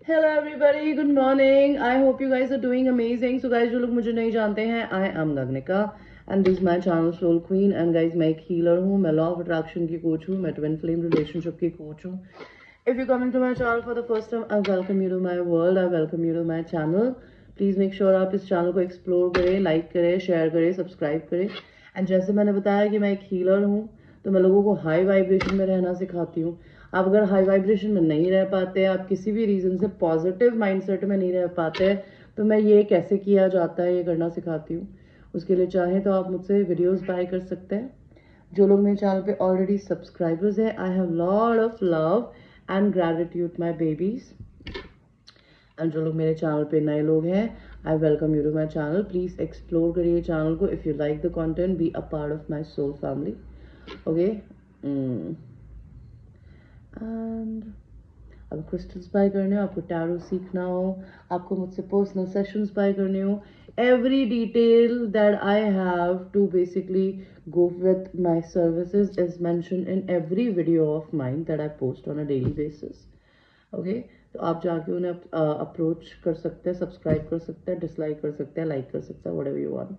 Hello everybody, good morning. I hope you guys are doing amazing. So guys, जो लोग मुझे नहीं जानते हैं, I am Gagnika and this is my channel Soul Queen. And guys, मैं एक healer हूँ, मैं law of attraction की coach हूँ, मैं twin flame relationship की coach हूँ. If you're coming to my channel for the first time, I welcome you to my world. I welcome you to my channel. Please make sure आप इस channel को explore करें, like करें, share करें, subscribe करें. And जैसे मैंने बताया कि मैं एक healer हूँ, तो मैं लोगों को हाई वाइब्रेशन में रहना सिखाती हूँ. आप अगर हाई वाइब्रेशन में नहीं रह पाते, आप किसी भी रीज़न से पॉजिटिव माइंडसेट में नहीं रह पाते, तो मैं ये कैसे किया जाता है ये करना सिखाती हूँ. उसके लिए चाहें तो आप मुझसे वीडियोस बाय कर सकते हैं. जो लोग मेरे चैनल पे ऑलरेडी सब्सक्राइबर्स हैं, I have lot of love and gratitude my babies. And जो लोग मेरे चैनल पे नए लोग हैं, I welcome you to my channel. Please explore करिए चैनल को. If you like the content, be a part of my soul family. Okay. And अब क्रिस्टल्स बाय करने हो, आपको टैरो सीखना हो, आपको मुझसे पर्सनल सेशंस बाय करने हो, every detail that I have to basically go with my services is mentioned in every video of mine that I post on a daily basis. Okay, तो आप जाके उन्हें अप्रोच कर सकते हैं, सब्सक्राइब कर सकते हैं, डिसलाइक कर सकते हैं, लाइक कर सकते हैं, whatever you want.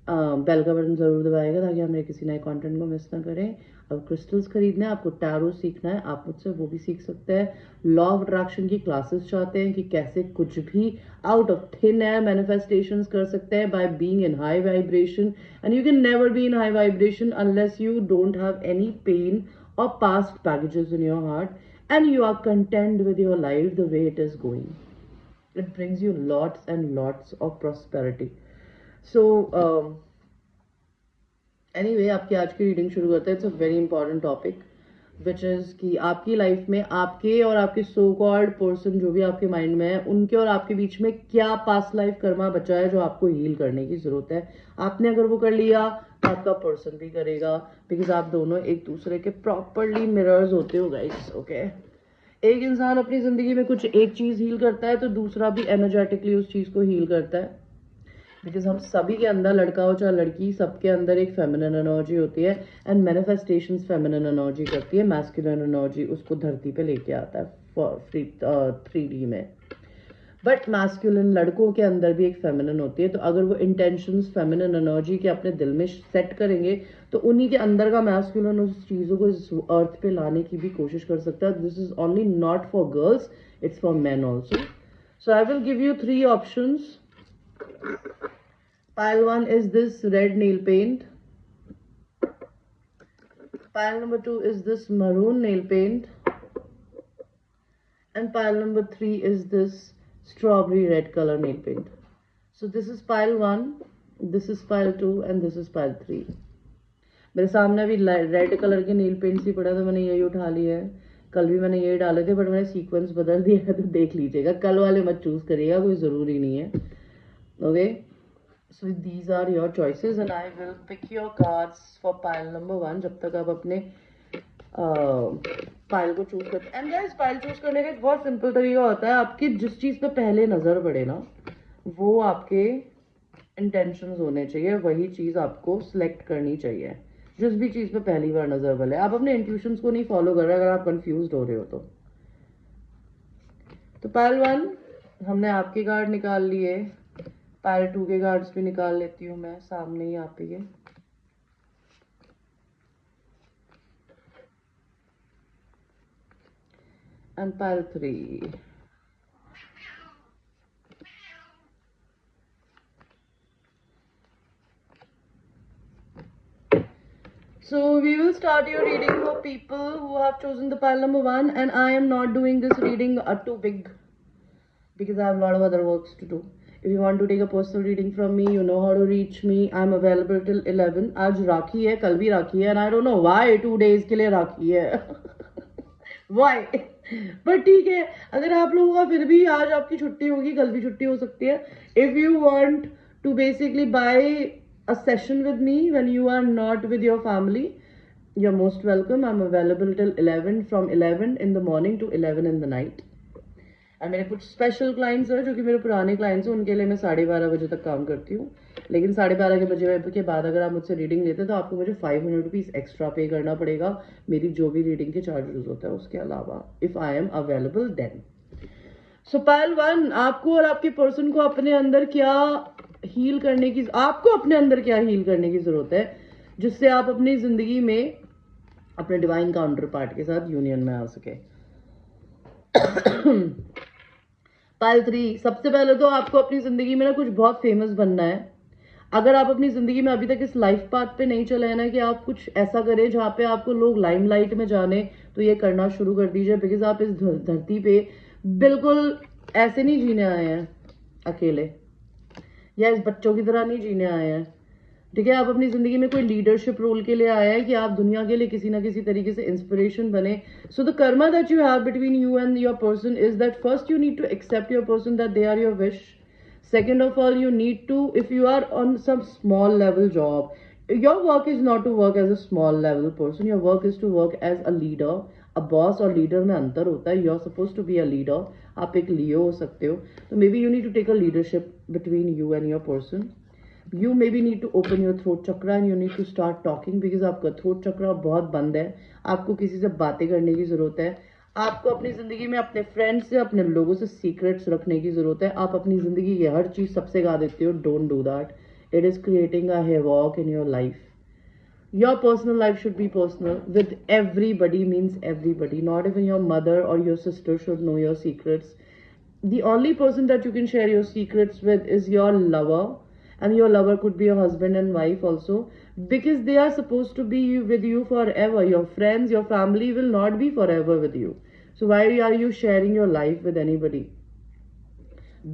बेल का बटन ज़रूर दबाएगा ताकि आप मेरे किसी नए कंटेंट को मिस ना करें. अब क्रिस्टल्स खरीदना है, आपको टैरो सीखना है, आप मुझसे वो भी सीख सकते हैं. लॉ ऑफ अट्रैक्शन की क्लासेस चाहते हैं कि कैसे कुछ भी out of thin air manifestations कर सकते हैं by being in high vibration. And you can never be in high vibration unless you don't have any pain or past packages in your heart and you are content with your life the way it is going. It brings you lots and lots of prosperity. So anyway, आपकी आज की reading शुरू करते हैं. It's a very important topic which is कि आपकी life में आपके और आपके सो कॉल्ड पर्सन जो भी आपके माइंड में है, उनके और आपके बीच में क्या पास्ट लाइफ कर्मा बचा है जो आपको हील करने की ज़रूरत है. आपने अगर वो कर लिया तो आपका पर्सन भी करेगा, बिकॉज आप दोनों एक दूसरे के प्रॉपरली मिरर्स होते हो गाइस. ओके. एक इंसान अपनी ज़िंदगी में कुछ एक चीज़ हील करता है तो दूसरा भी एनर्जेटिकली उस चीज़ को हील करता है. बिकॉज हम सभी के अंदर, लड़का हो चाहे लड़की, सबके अंदर एक फेमिनिन एनर्जी होती है एंड मैनिफेस्टेशंस फेमिनिन एनर्जी करती है. मैस्कुलिन एनर्जी उसको धरती पे लेके आता है 3D में. बट मैस्कुलिन लड़कों के अंदर भी एक फेमिनिन होती है. तो अगर वो इंटेंशंस फेमिनिन एनर्जी के अपने दिल में सेट करेंगे तो उन्हीं के अंदर का मैस्कुलिन उस चीज़ों को इस अर्थ पे लाने की भी कोशिश कर सकता है. This is only not for girls, it's for man also. So I will give you 3 options. Pile 1 is this red nail paint. Pile number 2 is this maroon nail paint. And pile number 3 is this strawberry red color nail paint. So this is pile 1, this is pile 2 and this is pile 3. मेरे सामने अभी red colour के nail paints ही पड़ा था, मैंने यही उठा लिया है. कल भी मैंने यही डाले थे बट मैंने सीक्वेंस बदल दिया है, तो देख लीजिएगा. कल वाले मत चूज करिएगा, कोई ज़रूरी नहीं है. Okay. So these are your choices and I will pick your cards for pile number 1 जब तक आप अपने पाइल को चूज करते हैं. एंड गाइस, पाइल चूज करने का एक बहुत सिंपल तरीका होता है. आपकी जिस चीज़ पे पहले नज़र पड़े ना, वो आपके इंटेंशंस होने चाहिए, वही चीज़ आपको सिलेक्ट करनी चाहिए. जिस भी चीज़ पे पहली बार नज़र पड़े, आप अपने इंट्यूशंस को नहीं फॉलो कर रहे अगर आप कंफ्यूज हो रहे हो तो पाइल 1 हमने आपके कार्ड निकाल लिए. पाइल 2 के कार्ड्स भी निकाल लेती हूँ मैं, सामने ही आप ही है. And pile 3. So we will start your reading for people who have chosen the pile number 1, and I am not doing this reading too big because I have a lot of other works to do. If you want to take a personal reading from me, you know how to reach me. I'm available till 11. आज राखी है, कल भी राखी है, and I don't know why 2 days के लिए राखी है. Why? पर ठीक है, अगर आप लोगों का फिर भी आज आपकी छुट्टी होगी, कल भी छुट्टी हो सकती है. If you want to basically buy a session with me when you are not with your family, you're most welcome. I'm available till 11, from 11 in the morning to 11 in the night. और मेरे कुछ special clients हैं जो कि मेरे पुराने clients हैं, उनके लिए मैं 12:30 बजे तक काम करती हूँ. लेकिन 12:30 बजे के बाद अगर आप मुझसे रीडिंग लेते हैं तो आपको मुझे 500 रुपीज़ एक्स्ट्रा पे करना पड़ेगा, मेरी जो भी रीडिंग के चार्जेस होता है उसके अलावा, if I am available then. So Payal one, आपको और आपके पर्सन को अपने अंदर क्या हील करने की, आपको अपने अंदर क्या हील करने की जरूरत है जिससे आप अपनी जिंदगी में अपने डिवाइन काउंटर पार्ट के साथ यूनियन में आ सके। पायल थ्री, सबसे पहले तो आपको अपनी जिंदगी में ना कुछ बहुत फेमस बनना है। अगर आप अपनी जिंदगी में अभी तक इस लाइफ पाथ पे नहीं चले हैं ना कि आप कुछ ऐसा करें जहाँ पे आपको लोग लाइमलाइट में जाने, तो ये करना शुरू कर दीजिए। बिकॉज आप इस धरती पे बिल्कुल ऐसे नहीं जीने आए हैं अकेले, या इस बच्चों की तरह नहीं जीने आए हैं। ठीक है, आप अपनी जिंदगी में कोई लीडरशिप रोल के लिए आए हैं कि आप दुनिया के लिए किसी ना किसी तरीके से इंस्पिरेशन बने। So the karma that you have between you and your person is that first you need to accept your person that they are your wish. Second of all, you need to, if you are on some small level job, your work is not to work as a small level person. Your work is to work as a leader. A boss और leader में अंतर होता है. You are supposed to be a leader. आप एक Leo हो सकते हो. तो maybe you need to take a leadership between you and your person. You maybe need to open your throat chakra and you need to start talking because आपका throat chakra बहुत बंद है. आपको किसी से बातें करने की जरूरत है. आपको अपनी जिंदगी में अपने फ्रेंड्स से, अपने लोगों से सीक्रेट्स रखने की जरूरत है. आप अपनी जिंदगी की हर चीज सबसे गा देते हो. Don't do that. It is creating a havoc in your life. Your personal life should be personal with everybody, means everybody. Not even your mother or your sister should know your secrets. The only person that you can share your secrets with is your lover, and your lover could be your husband and wife also, because they are supposed to be with you forever. Your friends, your family will not be forever with you. So why are you sharing your life with anybody?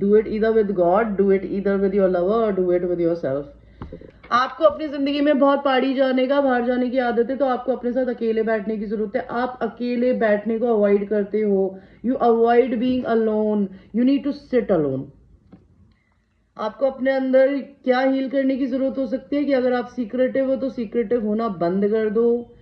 Do it either with God, do it either with your lover, or do it with yourself. आपको अपनी जिंदगी में बहुत पहाड़ी जाने का, बाहर जाने की आदत है, तो आपको अपने साथ अकेले बैठने की जरूरत है. आप अकेले बैठने को अवॉइड करते हो. You avoid being alone. You need to sit alone. आपको अपने अंदर क्या हील करने की जरूरत हो सकती है कि अगर आप सीक्रेटिव हो तो सीक्रेटिव होना बंद कर दो.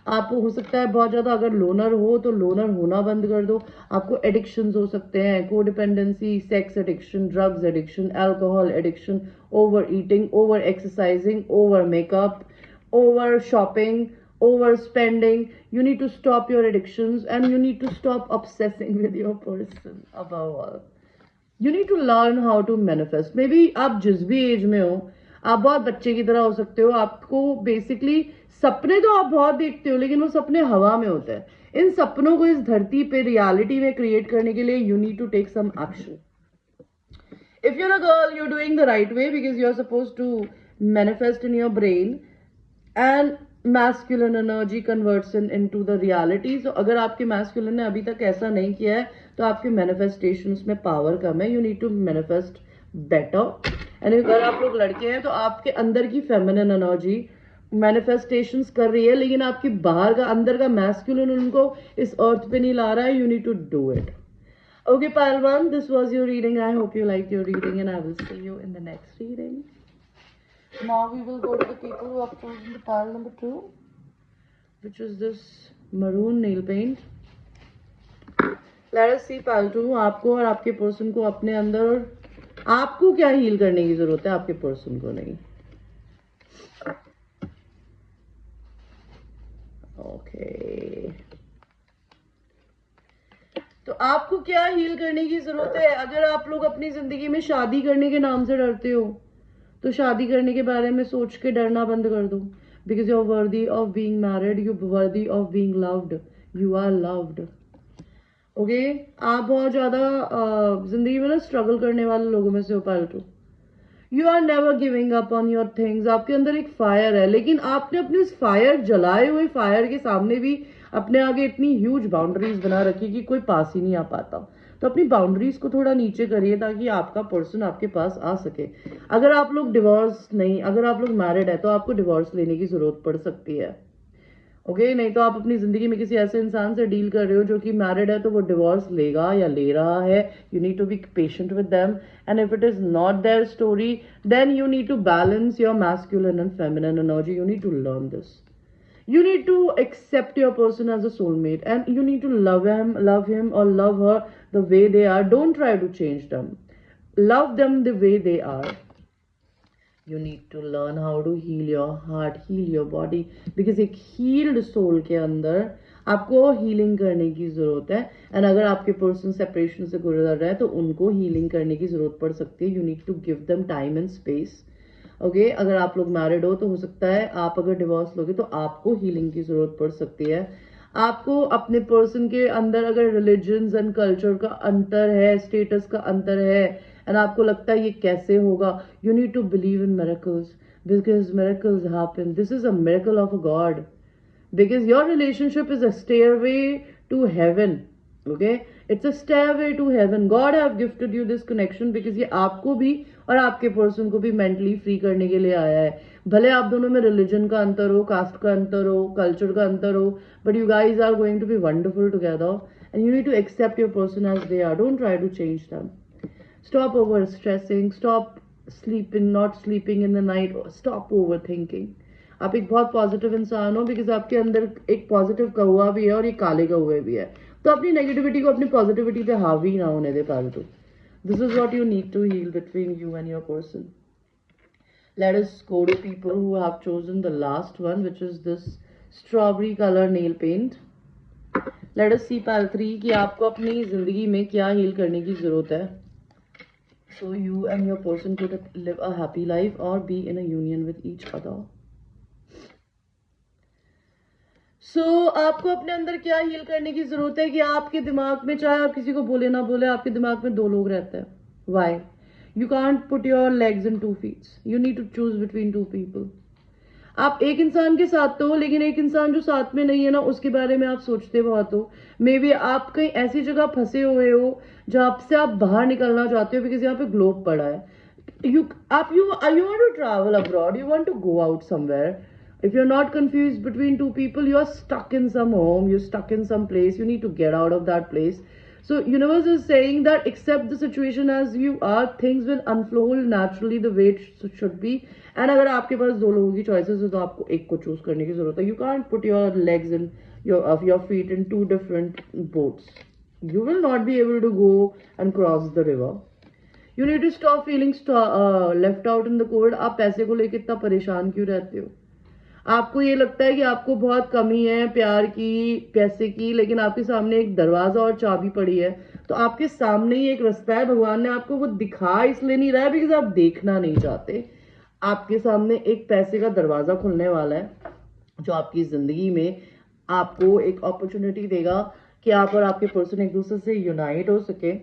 आपको हो सकता है बहुत ज्यादा अगर लोनर हो तो लोनर होना बंद कर दो. आपको एडिक्शंस हो सकते हैं, codependency, sex addiction, drugs addiction, alcohol addiction, over eating, over exercising, over makeup, over shopping, over spending. You need to stop your addictions and you need to stop obsessing with your person. Above all, you need to learn how to manifest. Maybe आप जिस भी as में हो, आप बहुत बच्चे की तरह हो सकते हो. आपको बेसिकली सपने तो आप बहुत देखते हो, लेकिन वो सपने हवा में होते हैं. इन सपनों को इस धरती पे रियलिटी में क्रिएट करने के लिए you need to take some action. If you're a girl, you're doing the right way because you're supposed to manifest in your brain and masculine energy converts into the reality. So अगर आपके masculine ने अभी तक ऐसा नहीं किया है तो आपके manifestations में power कम है. You need to manifest better. and अगर आप लोग लड़के हैं तो आपके अंदर की feminine energy manifestations कर रही है, लेकिन आपकी बाहर का, अंदर का masculine उनको इस earth पे नहीं ला रहा है. You need to do it. Okay, Palwan, this was your reading. I hope you liked your reading and I will see you in the next reading. Now we will go to the people who have chosen the pile number 2, which is this maroon nail paint. Let us see pile 2. आपको और आपके person को अपने अंदर, आपको क्या heal करने की जरूरत है, आपके पर्सन को नहीं. ओके, तो आपको क्या हील करने की जरूरत है. अगर आप लोग अपनी जिंदगी में शादी करने के नाम से डरते हो तो शादी करने के बारे में सोच के डरना बंद कर दो. Because you are worthy of being married, you worthy of being loved, you are loved. Okay, आप बहुत ज्यादा जिंदगी में ना स्ट्रगल करने वाले लोगों में से हो. Payal too, you are never giving up on your things. आपके अंदर एक फायर है, लेकिन आपने अपने उस फायर, जलाए हुए फायर के सामने भी अपने आगे इतनी ह्यूज बाउंड्रीज बना रखी कि कोई पास ही नहीं आ पाता. तो अपनी बाउंड्रीज को थोड़ा नीचे करिए ताकि आपका पर्सन आपके पास आ सके. अगर आप लोग डिवोर्स नहीं, अगर आप लोग मैरिड है तो आपको डिवोर्स लेने की जरूरत पड़ सकती है. ओके, नहीं तो आप अपनी जिंदगी में किसी ऐसे इंसान से डील कर रहे हो जो कि मैरिड है, तो वो डिवोर्स लेगा या ले रहा है. You need to be patient with them, and if it is not their story, then you need to balance your masculine and feminine energy. You need to learn this. You need to accept your person as a soulmate, and you need to love him or love her the way they are. Don't try to change them. Love them the way they are. You need to learn how to heal your heart, heal your body, because एक healed soul के अंदर आपको healing करने की ज़रूरत है। And अगर आपके पर्सन सेपरेशन से गुजर रहा है तो उनको हीलिंग करने की ज़रूरत पड़ सकती है। You need to give them time and space. Okay, अगर आप लोग मैरिड हो तो हो सकता है आप अगर डिवोर्स लोगे तो आपको हीलिंग की ज़रूरत पड़ सकती है। आपको अपने पर्सन के अंदर अगर रिलीजन्स एंड कल्चर का अंतर है, स्टेटस का अंतर है, एंड आपको लगता है ये कैसे होगा, you need to believe in miracles because miracles happen. This is a miracle of a God. Because your relationship is a stairway to heaven. Okay, it's a stairway to heaven. God have gifted you this connection because ये आपको भी और आपके person को भी mentally free करने के लिए आया है। भले आप दोनों में रिलीजन का अंतर हो, कास्ट का अंतर हो, कल्चर का अंतर हो, but you guys are going to be wonderful together and you need to accept your person as they are. Don't try to change them. Stop over stressing. Stop sleeping, not sleeping in the night. Stop overthinking. आप एक बहुत positive इंसान हो because आपके अंदर एक positive कौवा भी है और एक काले कौवे भी है. तो अपनी नेगेटिविटी को अपनी पॉजिटिविटी पे हावी ना होने दे फालतू. This is what you need to heal between you and your person. Let us go to people who have chosen the last one, which is this strawberry color nail paint. Let us see pile 3 कि आपको अपनी जिंदगी में क्या heal करने की जरूरत है. So you and your person could live a happy life or be in a union with each other. So आपको अपने अंदर क्या हील करने की जरूरत है कि आपके दिमाग में, चाहे आप किसी को बोले ना बोले, आपके दिमाग में 2 लोग रहते हैं. Why? You can't put your legs in 2 feet. You need to choose between 2 people. आप एक इंसान के साथ तो हो, लेकिन एक इंसान जो साथ में नहीं है ना, उसके बारे में आप सोचते बहुत हो. मे बी आप कहीं ऐसी जगह फंसे हुए हो जहां से आप बाहर निकलना चाहते हो बिकॉज यहाँ पे ग्लोब पड़ा है. You want to travel abroad, you want to go out somewhere. If you're not confused between 2 people, you're stuck in some home, you're stuck in some place, you need to get out of that place. So universe is saying that accept the situation as you are, things will unfold naturally the way it should be. And अगर आपके पास 2 लोगों की choices है तो आपको एक को choose करने की जरूरत है. You can't put your legs in your feet in 2 different boats. You will not be able to go and cross the river. You need to stop feeling left out in the cold. आप पैसे को लेकर इतना परेशान क्यों रहते हो? आपको ये लगता है कि आपको बहुत कमी है प्यार की, पैसे की, लेकिन आपके सामने एक दरवाजा और चाबी पड़ी है. तो आपके सामने ही एक रास्ता है, भगवान ने आपको वो दिखा इसलिए नहीं रहा है बिकॉज आप देखना नहीं चाहते. आपके सामने एक पैसे का दरवाजा खुलने वाला है जो आपकी जिंदगी में आपको एक अपॉर्चुनिटी देगा कि आप और आपके पर्सन एक दूसरे से यूनाइट हो सके.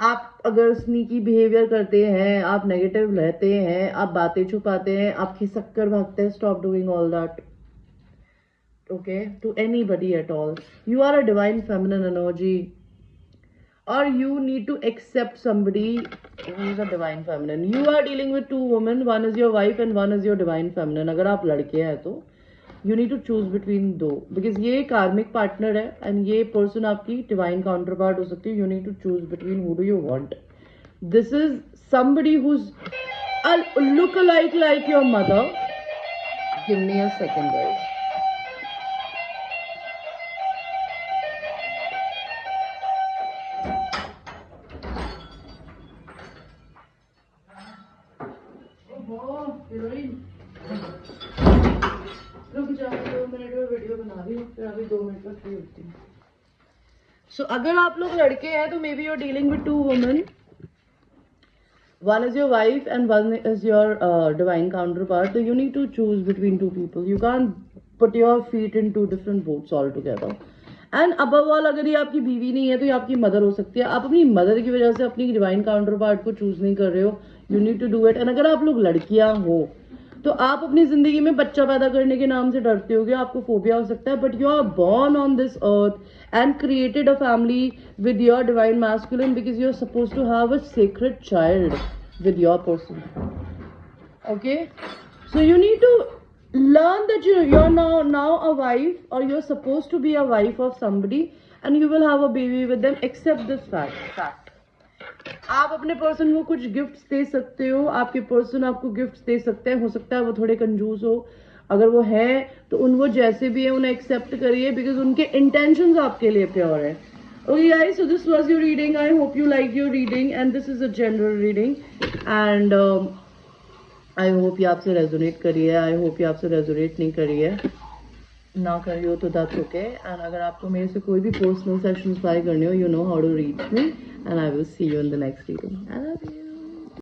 आप अगर स्नीकी बिहेवियर करते हैं, आप नेगेटिव रहते हैं, आप बातें छुपाते हैं, आप खिसक कर भागते हैं, stop doing all that. Okay, to anybody at all. You are a divine feminine energy or you need to accept somebody who is a divine feminine. You are dealing with 2 women, one is your wife and one is your divine feminine. अगर आप लड़के हैं तो you need to choose between 2 because ये कार्मिक partner है and ये person आपकी डिवाइन काउंटर पार्ट हो सकती है. You need to choose between who do you want. This is somebody who's a look-alike like your mother. Give me a second, guys. So अगर आप लोग लड़के हैं तो maybe you are dealing with 2 women. One is your wife and one is your divine counterpart. So you need to choose between 2 people. You can't put your feet in 2 different boats altogether. And above all, अगर ये आपकी बीवी नहीं है तो ये आपकी mother हो सकती है. आप अपनी मदर की वजह से अपनी डिवाइन काउंटरपार्ट को चूज नहीं कर रहे हो. You need to do it. And अगर आप लोग लड़कियां हो तो आप अपनी जिंदगी में बच्चा पैदा करने के नाम से डरते होगे, आपको फोबिया हो सकता है, but you are born on this earth and created a family with your divine masculine because you are suppose to have a secret child with your person. Okay, so you need to learn that you're now a wife or you're supposed to be a wife of somebody and you will have a baby with them. Accept this fact. आप अपने person को कुछ gifts दे सकते हो, आपके person आपको gifts दे सकते हैं. हो सकता है वो थोड़े कंजूस हो, अगर वो है तो वो जैसे भी है उन्हें एक्सेप्ट करिए बिकॉज उनके इंटेंशंस आपके लिए प्योर है. Okay guys, so this was your reading. I hope you liked your reading and this is a general reading and I hope ये आपसे रेजोनेट करी है. I hope ये आपसे रेजोनेट नहीं करी है. ना कर रही हो तो दैट्स ओके। एंड अगर आपको मेरे से कोई भी पर्सनल सेशंस बाय करने हो, you know how to reach me, and I will see you in the next reading. I love you.